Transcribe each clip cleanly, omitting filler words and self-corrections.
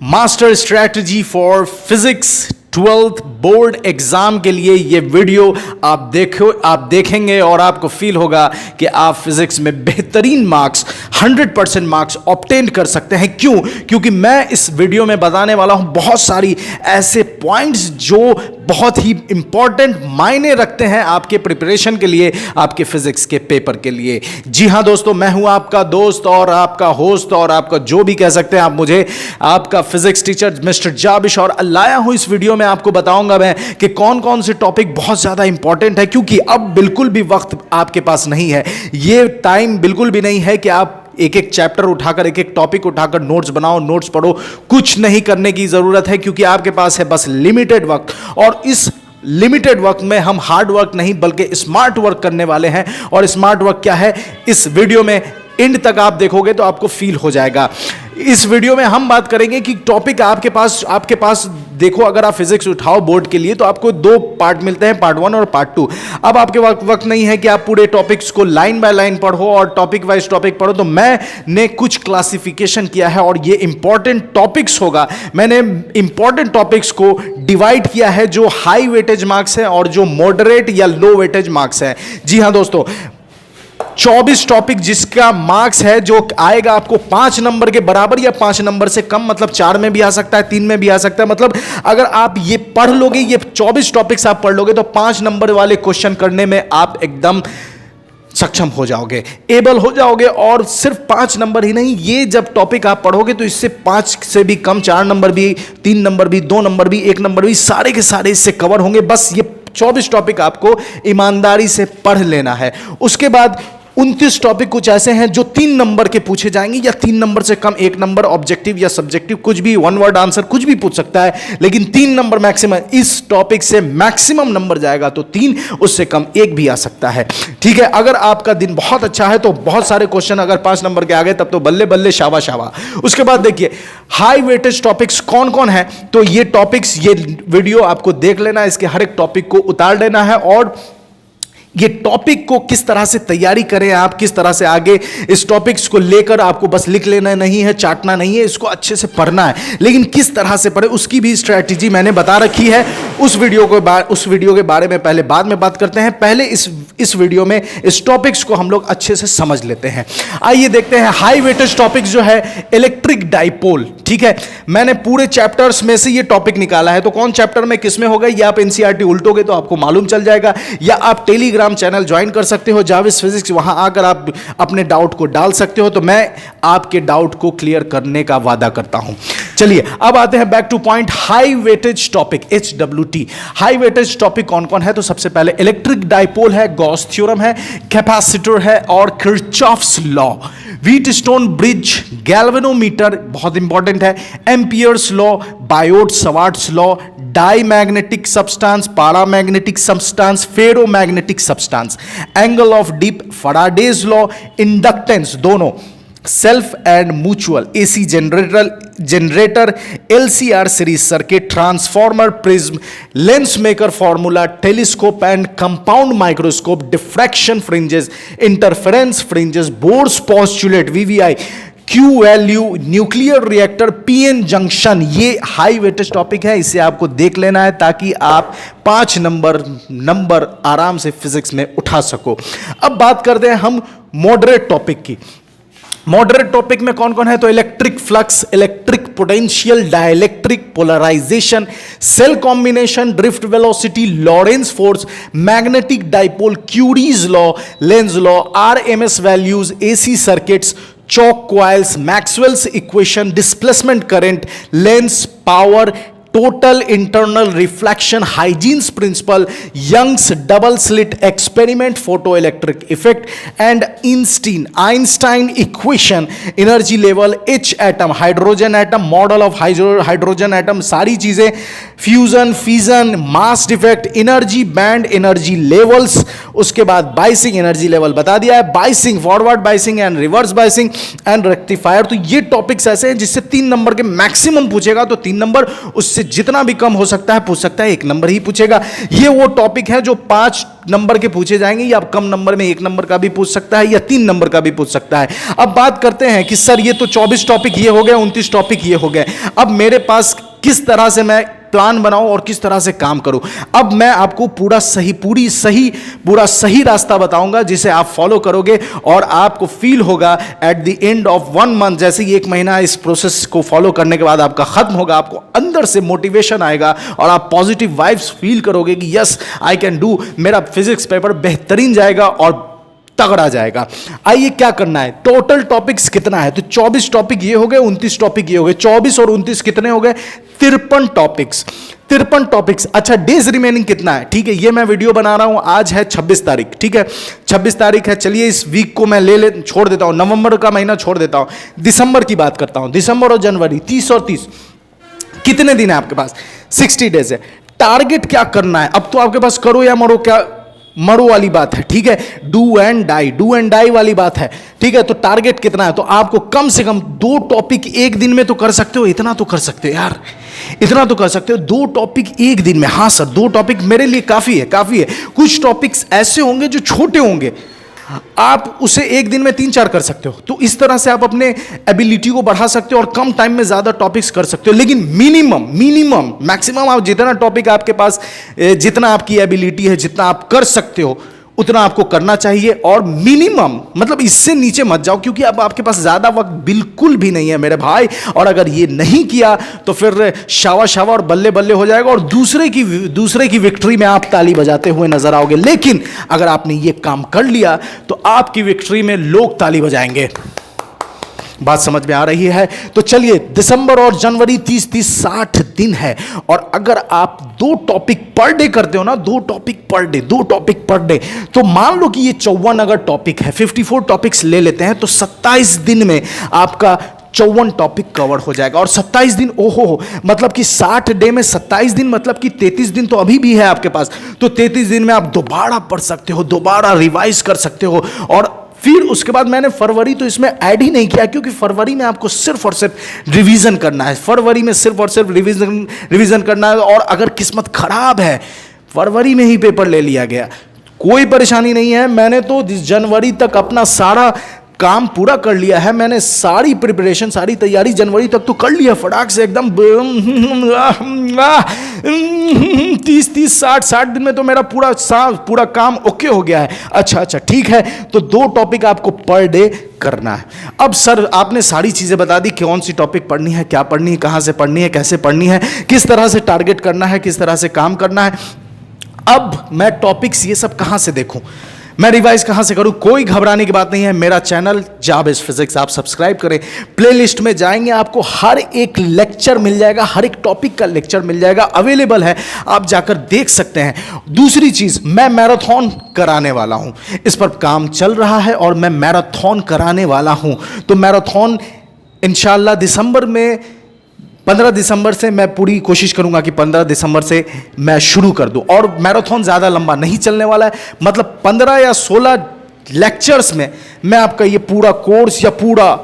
Master strategy for physics 12th board exam के लिए ये वीडियो आप देखेंगे और आपको फील होगा कि आप फिजिक्स में बेहतरीन मार्क्स 100% मार्क्स ऑब्टेन कर सकते हैं। क्यों? क्योंकि मैं इस वीडियो में बताने वाला हूं बहुत सारी ऐसे पॉइंट्स जो बहुत ही इंपॉर्टेंट मायने रखते हैं आपके प्रिपरेशन के लिए, आपके फिजिक्स के पेपर के लिए। जी हां दोस्तों, मैं हूं आपका दोस्त और आपका होस्ट और आपका जो भी कह सकते हैं आप मुझे, आपका फिजिक्स टीचर मिस्टर जाबिश। और लाया हूं इस वीडियो में आपको बताऊंगा मैं कि कौन कौन से टॉपिक बहुत ज्यादा इंपॉर्टेंट है, क्योंकि अब बिल्कुल भी वक्त आपके पास नहीं है, ये टाइम बिल्कुल भी नहीं है कि आप एक एक चैप्टर उठाकर, एक एक टॉपिक उठाकर नोट्स बनाओ, नोट्स पढ़ो। कुछ नहीं करने की जरूरत है, क्योंकि आपके पास है बस लिमिटेड वक्त। और इस लिमिटेड वक्त में हम हार्ड वर्क नहीं बल्कि स्मार्ट वर्क करने वाले हैं। और स्मार्ट वर्क क्या है, इस वीडियो में एंड तक आप देखोगे तो आपको फील हो जाएगा। इस वीडियो में हम बात करेंगे कि टॉपिक आपके पास देखो, अगर आप फिजिक्स उठाओ बोर्ड के लिए तो आपको दो पार्ट मिलते हैं, पार्ट 1 और पार्ट 2। अब आपके वक्त नहीं है कि आप पूरे टॉपिक्स को लाइन बाय लाइन पढ़ो और टॉपिक वाइज टॉपिक पढ़ो, तो मैंने कुछ क्लासिफिकेशन किया है और ये इंपॉर्टेंट टॉपिक्स होगा। मैंने इंपॉर्टेंट टॉपिक्स को डिवाइड किया है, जो हाई वेटेज मार्क्स है और जो मॉडरेट या लो वेटेज मार्क्स है। जी हाँ दोस्तों, 24 टॉपिक जिसका मार्क्स है जो आएगा आपको 5 नंबर के बराबर या 5 नंबर से कम, मतलब 4 में भी आ सकता है, 3 में भी आ सकता है। मतलब अगर आप ये पढ़ लोगे, ये 24 टॉपिक्स आप पढ़ लोगे तो 5 नंबर वाले क्वेश्चन करने में आप एकदम सक्षम हो जाओगे, एबल हो जाओगे। और सिर्फ 5 नंबर ही नहीं, ये जब टॉपिक आप पढ़ोगे तो इससे 5 से भी कम, 4 नंबर भी, 3 नंबर भी, 2 नंबर भी, 1 नंबर भी, सारे के सारे इससे कवर होंगे। बस ये 24 टॉपिक आपको ईमानदारी से पढ़ लेना है। उसके बाद 29 टॉपिक कुछ ऐसे हैं जो 3 नंबर के पूछे जाएंगे या 3 नंबर से कम, 1 नंबर ऑब्जेक्टिव या सब्जेक्टिव, कुछ भी, 1 वर्ड आंसर कुछ भी पूछ सकता है, लेकिन 3 नंबर मैक्सिमम। इस टॉपिक से मैक्सिमम नंबर जाएगा तो 3, उससे कम 1 भी आ सकता है। ठीक है, अगर आपका दिन बहुत अच्छा है तो बहुत सारे क्वेश्चन अगर 5 नंबर के आ गए तब तो बल्ले बल्ले, शाबा शाबा। उसके बाद देखिए हाई वेटेज टॉपिक्स कौन कौन है, तो ये टॉपिक्स, ये वीडियो आपको देख लेना है, इसके हर एक टॉपिक को उतार लेना है और ये टॉपिक को किस तरह से तैयारी करें, आप किस तरह से आगे इस टॉपिक्स को लेकर, आपको बस लिख लेना नहीं है, चाटना नहीं है, इसको अच्छे से पढ़ना है। लेकिन किस तरह से पढ़े उसकी भी स्ट्रैटेजी मैंने बता रखी है। उस वीडियो के बारे में पहले बाद में बात करते हैं। पहले इस वीडियो में इस टॉपिक्स को हम लोग अच्छे से समझ लेते हैं। आइए देखते हैं हाई वेटेज टॉपिक्स जो है इलेक्ट्रिक डाइपोल। ठीक है, मैंने पूरे चैप्टर्स में से ये टॉपिक निकाला है, तो कौन चैप्टर में किस में होगा ये आप एनसीईआरटी उल्टोगे तो आपको मालूम चल जाएगा, या आप टेलीग्राम चैनल ज्वाइन कर सकते हो जाविस फिजिक्स, वहां आकर आप अपने डाउट को डाल सकते हो, तो मैं आपके डाउट को क्लियर करने का वादा करता हूं। चलिए अब आते हैं back to point, high weightage topic HWT। High weightage topic कौन कौन है, तो सबसे पहले इलेक्ट्रिक डाइपोल है, गॉस थ्योरम है, कैपेसिटर है और Kirchhoff's law, Wheatstone bridge, galvanometer बहुत इंपॉर्टेंट है, Ampere's law, Biot Savart's law, diamagnetic substance, paramagnetic substance, ferromagnetic substance, angle of dip, Faraday's law, inductance दोनों, self and mutual, AC generator, LCR series circuit, transformer, prism, lens maker formula, telescope and compound microscope, diffraction fringes, interference fringes, Bohr's postulate, VVI, QLU, nuclear reactor, PN junction. ये high weightage topic है, इसे आपको देख लेना है ताकि आप 5 number आराम से फिजिक्स में उठा सको। अब बात करते हैं हम मॉडरेट टॉपिक की। मॉडरेट टॉपिक में कौन कौन है, तो electric flux, electric potential, dielectric polarisation, cell combination, drift velocity, Lorentz force, magnetic dipole, Curie's law, Lenz law, RMS values, AC circuits, choke coils, Maxwell's equation, displacement current, lens power, total internal reflection, Huygens principle, Young's double slit experiment, photo electric effect and Einstein equation, energy level, H atom, hydrogen atom, model of hydrogen atom, सारी चीजें, fusion, fission, mass defect, energy band, energy levels. उसके बाद biasing, energy level बता दिया है, biasing, forward biasing and reverse biasing and rectifier. तो ये topics ऐसे हैं जिससे 3 नंबर के मैक्सिमम पूछेगा, तो 3 नंबर, उससे जितना भी कम हो सकता है पूछ सकता है, 1 नंबर ही पूछेगा। ये वो टॉपिक है जो 5 नंबर के पूछे जाएंगे, या कम नंबर में 1 नंबर का भी पूछ सकता है, या 3 नंबर का भी पूछ सकता है। अब बात करते हैं कि सर ये तो 24 टॉपिक ये हो गए, 29 टॉपिक ये हो गए, अब मेरे पास किस तरह से मैं प्लान बनाऊं और किस तरह से काम करूं। अब मैं आपको पूरा सही रास्ता बताऊंगा जिसे आप फॉलो करोगे और आपको फील होगा at the end of 1 month, जैसे ही 1 महीना इस प्रोसेस को फॉलो करने के बाद आपका खत्म होगा, आपको अंदर से मोटिवेशन आएगा और आप पॉजिटिव वाइब्स फील करोगे कि यस आई कैन डू, मेरा फिजिक्स पेपर बेहतरीन जाएगा और तगड़ा जाएगा। आइए क्या करना है, टोटल टॉपिक्स कितना है, तो 24 टॉपिक ये हो गए, 29 टॉपिक ये हो गए, 24 और 29 कितने हो गए, 53 टॉपिक्स। अच्छा, डेज रिमेनिंग कितना है, ठीक है, ये मैं वीडियो बना रहा हूं, आज है 26 तारीख, ठीक है, 26 तारीख है। चलिए इस वीक को मैं छोड़ देता हूं, नवंबर का महीना छोड़ देता हूं, दिसंबर की बात करता हूं। दिसंबर और जनवरी 30 और 30 कितने दिन है आपके पास, 60 डेज है। टारगेट क्या करना है, अब तो आपके पास करो या मरो, क्या मरो वाली बात है, ठीक है, डू एंड डाई वाली बात है, ठीक है। तो टारगेट कितना है, तो आपको कम से कम 2 टॉपिक एक दिन में तो कर सकते हो, इतना तो कर सकते हो यार, इतना तो कर सकते हो, 2 टॉपिक एक दिन में। हाँ सर 2 टॉपिक मेरे लिए काफी है। कुछ टॉपिक्स ऐसे होंगे जो छोटे होंगे, आप उसे एक दिन में 3-4 कर सकते हो, तो इस तरह से आप अपने एबिलिटी को बढ़ा सकते हो और कम टाइम में ज्यादा टॉपिक्स कर सकते हो। लेकिन मिनिमम मैक्सिमम आप जितना टॉपिक आपके पास, जितना आपकी एबिलिटी है, जितना आप कर सकते हो उतना आपको करना चाहिए, और मिनिमम मतलब इससे नीचे मत जाओ, क्योंकि अब आपके पास ज्यादा वक्त बिल्कुल भी नहीं है मेरे भाई। और अगर ये नहीं किया तो फिर शावा और बल्ले बल्ले हो जाएगा और दूसरे की विक्ट्री में आप ताली बजाते हुए नजर आओगे। लेकिन अगर आपने ये काम कर लिया तो आपकी विक्ट्री में लोग ताली बजाएंगे। बात समझ में आ रही है? तो चलिए, दिसंबर और जनवरी 30 60 दिन है, और अगर आप 2 टॉपिक पर डे करते हो ना, 2 टॉपिक पर डे, तो मान लो कि ये 54 अगर टॉपिक है, 54 टॉपिक्स ले लेते हैं, तो 27 दिन में आपका 54 टॉपिक कवर हो जाएगा। और 27 दिन, ओहो, मतलब कि 60 डे में 27 दिन, मतलब कि 33 दिन तो अभी भी है आपके पास। तो 33 दिन में आप दोबारा पढ़ सकते हो, दोबारा रिवाइज कर सकते हो। और फिर उसके बाद मैंने फरवरी तो इसमें ऐड ही नहीं किया, क्योंकि फरवरी में आपको सिर्फ और सिर्फ रिवीजन करना है, फरवरी में सिर्फ और सिर्फ रिवीजन करना है। और अगर किस्मत खराब है, फरवरी में ही पेपर ले लिया गया, कोई परेशानी नहीं है। मैंने तो जनवरी तक अपना सारा काम पूरा कर लिया है, मैंने सारी प्रिपरेशन, सारी तैयारी जनवरी तक तो कर लिया फटाक से एकदम। 30 60 दिन में तो मेरा पूरा काम ओके हो गया है। अच्छा ठीक है, तो 2 टॉपिक आपको पर डे करना है। अब सर आपने सारी चीजें बता दी, कौन सी टॉपिक पढ़नी है, क्या पढ़नी है, कहां से पढ़नी है, कैसे पढ़नी है, किस तरह से टारगेट करना है, किस तरह से काम करना है। अब मैं टॉपिक्स ये सब कहां से देखूं, मैं रिवाइज कहां से करूं? कोई घबराने की बात नहीं है। मेरा चैनल जाब इज फिजिक्स आप सब्सक्राइब करें, प्लेलिस्ट में जाएंगे, आपको हर एक लेक्चर मिल जाएगा, हर एक टॉपिक का लेक्चर मिल जाएगा, अवेलेबल है, आप जाकर देख सकते हैं। दूसरी चीज, मैं मैराथन कराने वाला हूं, इस पर काम चल रहा है और मैं मैराथन कराने वाला हूं। तो मैराथन इंशाल्लाह दिसंबर में, 15 दिसंबर से मैं पूरी कोशिश करूंगा कि 15 दिसंबर से मैं शुरू कर दूं। और मैराथन ज़्यादा लंबा नहीं चलने वाला है, मतलब 15 या 16 लेक्चर्स में मैं आपका ये पूरा कोर्स या पूरा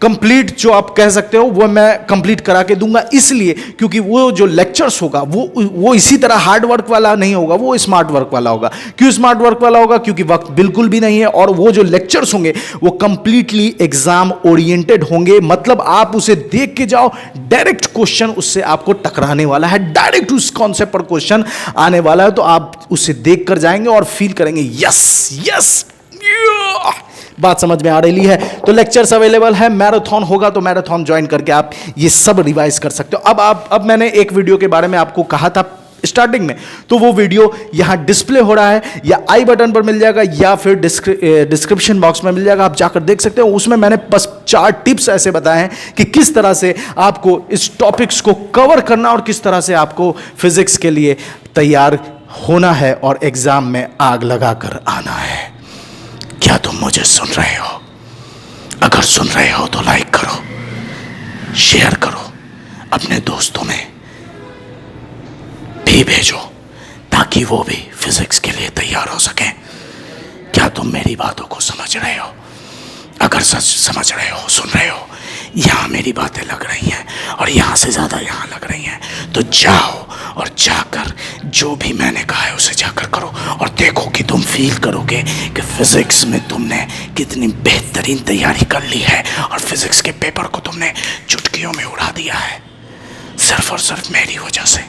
कंप्लीट जो आप कह सकते हो वो मैं कंप्लीट करा के दूंगा। इसलिए क्योंकि वो जो लेक्चर्स होगा वो इसी तरह हार्ड वर्क वाला नहीं होगा, वो स्मार्ट वर्क वाला होगा। क्यों स्मार्ट वर्क वाला होगा? क्योंकि वक्त बिल्कुल भी नहीं है, और वो जो लेक्चर्स होंगे वो कंप्लीटली एग्जाम ओरिएंटेड होंगे। मतलब आप उसे देख के जाओ, डायरेक्ट क्वेश्चन उससे आपको टकराने वाला है, डायरेक्ट उस कॉन्सेप्ट पर क्वेश्चन आने वाला है। तो आप उसे देख कर जाएंगे और फील करेंगे यस बात समझ में आ रही है। तो लेक्चर्स अवेलेबल है, मैराथन होगा तो मैराथन ज्वाइन करके आप ये सब रिवाइज कर सकते हो। अब मैंने एक वीडियो के बारे में आपको कहा था स्टार्टिंग में, तो वो वीडियो यहां डिस्प्ले हो रहा है, या आई बटन पर मिल जाएगा, या फिर डिस्क्रिप्शन बॉक्स में मिल जाएगा, आप जाकर देख सकते हो। उसमें मैंने बस 4 टिप्स ऐसे बताए हैं कि किस तरह से आपको इस टॉपिक्स को कवर करना और किस तरह से आपको फिजिक्स के लिए तैयार होना है और एग्जाम में आग लगाकर आना है। क्या तुम मुझे सुन रहे हो? अगर सुन रहे हो तो लाइक करो, शेयर करो, अपने दोस्तों में भी भेजो, ताकि वो भी फिजिक्स के लिए तैयार हो सके। क्या तुम मेरी बातों को समझ रहे हो? अगर सच समझ रहे हो, सुन रहे हो, यहाँ मेरी बातें लग रही हैं और यहाँ से ज़्यादा यहाँ लग रही हैं, तो जाओ और जाकर जो भी मैंने कहा है उसे जाकर करो और देखो कि तुम फील करोगे कि फिज़िक्स में तुमने कितनी बेहतरीन तैयारी कर ली है और फिज़िक्स के पेपर को तुमने चुटकियों में उड़ा दिया है, सिर्फ और सिर्फ मेरी वजह से।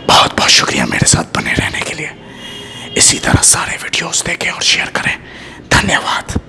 बहुत बहुत शुक्रिया मेरे साथ बने रहने के लिए। इसी तरह सारे वीडियोस देखें और शेयर करें। धन्यवाद।